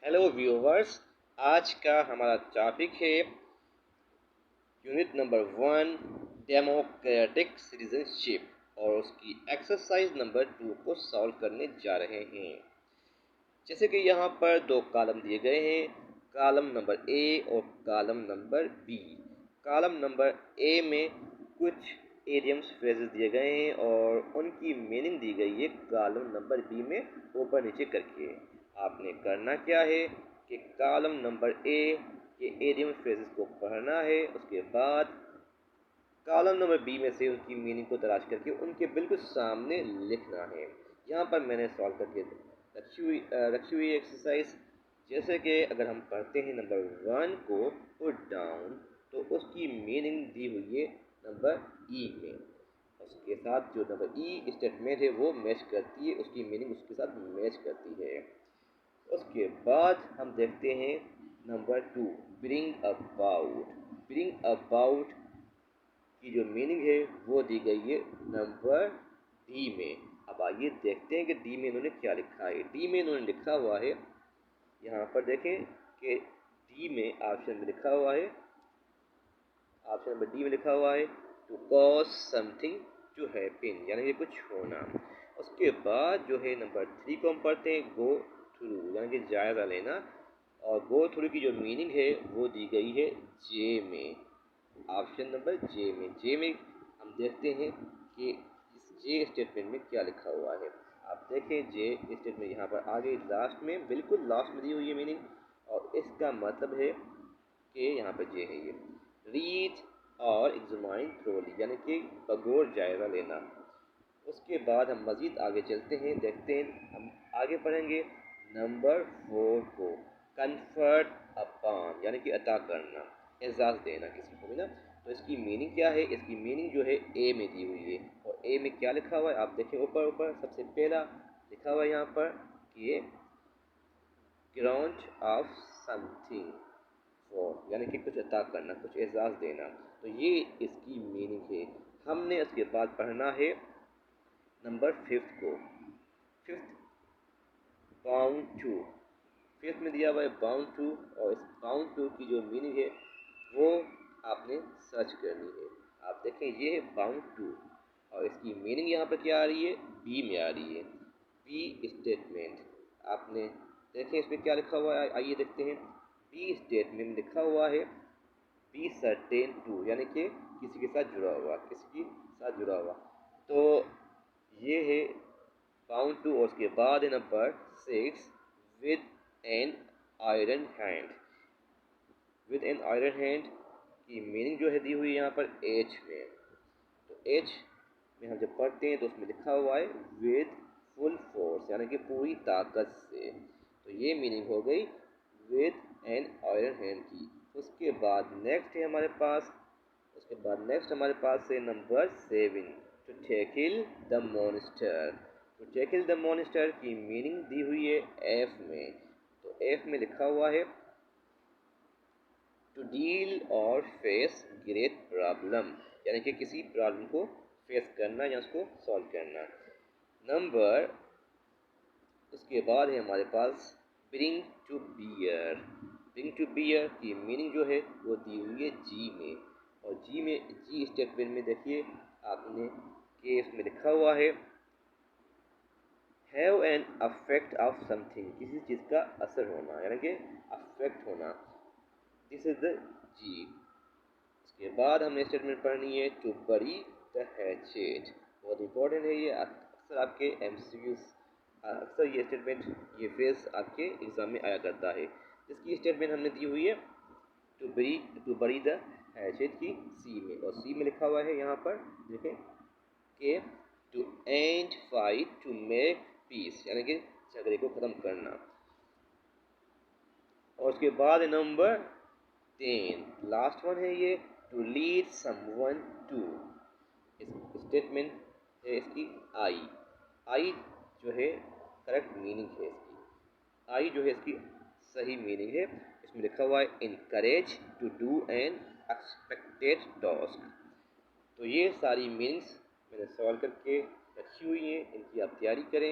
Hello viewers, आज का हमारा टॉपिक है यूनिट नंबर 1 डेमोक्रेटिक सिटीजनशिप और उसकी एक्सरसाइज नंबर 2 को सॉल्व करने जा रहे हैं। जैसे कि यहाँ पर दो कॉलम दिए गए हैं, कॉलम नंबर ए और column number B. Column number A में कुछ इडियम्स फ्रेजेस दिए गए हैं और उनकी मीनिंग दी गई है कॉलम नंबर बी में ऊपर नीचे करके। आपने करना क्या है कि कॉलम नंबर ए के इडियम फ्रेजेस को पढ़ना है, उसके बाद कॉलम नंबर बी में से उनकी मीनिंग को तलाश करके उनके बिल्कुल सामने लिखना है। यहाँ पर मैंने सॉल्व करके रखी हुई एक्सरसाइज। जैसे कि अगर हम पढ़ते हैं नंबर 1 को पुट डाउन, तो उसकी मीनिंग दी हुई है नंबर ई में। उसके साथ जो नंबर ई स्टेटमेंट है वो मैच करती है, उसकी मीनिंग उसके साथ मैच करती है। उसके बाद हम देखते हैं number 2 bring about. Bring about की जो मीनिंग है वो दी गई है नंबर डी में। अब आइए देखते हैं कि डी में इन्होंने क्या लिखा है। डी में इन्होंने लिखा हुआ है, यहाँ पर देखें कि डी में ऑप्शन में लिखा हुआ है, ऑप्शन नंबर डी में लिखा हुआ है to cause something to happen, यानी कि कुछ होना। उसके बाद जो है नंबर 3 को हम पढ़ते हैं गो थ्रू, यानी कि जायज़ा लेना। और गो थ्रू की जो मीनिंग है वो दी गई है जे में, ऑप्शन नंबर जे में। जे में हम देखते हैं कि इस जे स्टेटमेंट में क्या लिखा हुआ है। आप देखें जे स्टेटमेंट यहाँ पर आगे लास्ट में, बिल्कुल लास्ट में दी हुई है मीनिंग, और इसका मतलब है कि यहाँ पर जे है ये रीड और एग्जामाइन थ्रोली, यानी कि बगौर जायज़ा लेना। उसके बाद हम मज़ीद आगे चलते हैं, देखते हैं हम आगे पढ़ेंगे नंबर 4 को कन्फर्ट अपॉन, यानी कि अता करना, एजाज़ देना किसी को भी ना। तो इसकी मीनिंग क्या है? इसकी मीनिंग जो है ए में दी हुई है। और ए में क्या लिखा हुआ है आप देखें, ऊपर ऊपर सबसे पहला लिखा हुआ है यहाँ पर कि ये ग्रांट ऑफ समथिंग फॉर, यानी कि कुछ अता करना, कुछ एजाज़ देना। तो ये इसकी मीनिंग है। हमने उसके बाद पढ़ना है नंबर 5 को, 5 बाउंड टू। 5 में दिया हुआ है बाउंड टू, और इस बाउंड टू की जो मीनिंग है वो आपने सर्च करनी है। आप देखें ये है बाउंड टू, और इसकी मीनिंग यहाँ पर क्या आ रही है? बी में आ रही है, बी स्टेटमेंट। आपने देखें इसमें क्या लिखा हुआ है, आइए देखते हैं। बी स्टेटमेंट में लिखा हुआ है बी सर्टेन टू, यानी कि किसी के साथ जुड़ा हुआ, किसी के साथ जुड़ा हुआ। तो ये है बाउंड टू। और उसके बाद है number 6 with an iron hand. With an iron hand की मीनिंग जो है दी हुई है यहाँ पर एच में। तो एच में हम जब पढ़ते हैं तो उसमें लिखा हुआ है विद फुल फोर्स, यानी कि पूरी ताकत से। तो ये मीनिंग हो गई विद एन आयरन हैंड की। उसके बाद नेक्स्ट है हमारे पास, उसके बाद नेक्स्ट हमारे पास है number 7 to tackle the monster. To tackle the monster की मीनिंग दी हुई है एफ में। तो एफ में लिखा हुआ है टू डील और फेस ग्रेट प्रॉब्लम, यानी कि किसी प्रॉब्लम को फेस करना या उसको सॉल्व करना। नंबर उसके बाद है हमारे पास bring to bear. Bring to bear की मीनिंग जो है वो दी हुई है जी में। और जी में, जी स्टेटमेंट में देखिए आपने कि इसमें लिखा हुआ है have an affect of something, किसी चीज़ का असर होना, यानी कि अफेक्ट होना। दिस इज द जी। उसके बाद हमने स्टेटमेंट पढ़नी है टू बरी द हैचेट। बहुत इंपॉर्टेंट है ये, अक्सर आपके एमसीक्यूज, अक्सर ये स्टेटमेंट, ये फ्रेज आपके एग्जाम में आया करता है। जिसकी स्टेटमेंट हमने दी हुई है टू बरी द हैचेट की सी में। और सी में लिखा हुआ है यहाँ पर देखें कि to end fight to make peace, यानी कि झगड़े को ख़त्म करना। और उसके बाद नंबर 10 लास्ट वन है ये टू लीड समवन टू। इस स्टेटमेंट है इसकी आई। आई जो है करेक्ट मीनिंग है इसकी, आई जो है इसकी सही मीनिंग है। इसमें लिखा हुआ है encourage to do an expected task. तो ये सारी मीनिंग्स मैंने सॉल्व करके रखी हुई हैं, इनकी आप तैयारी करें।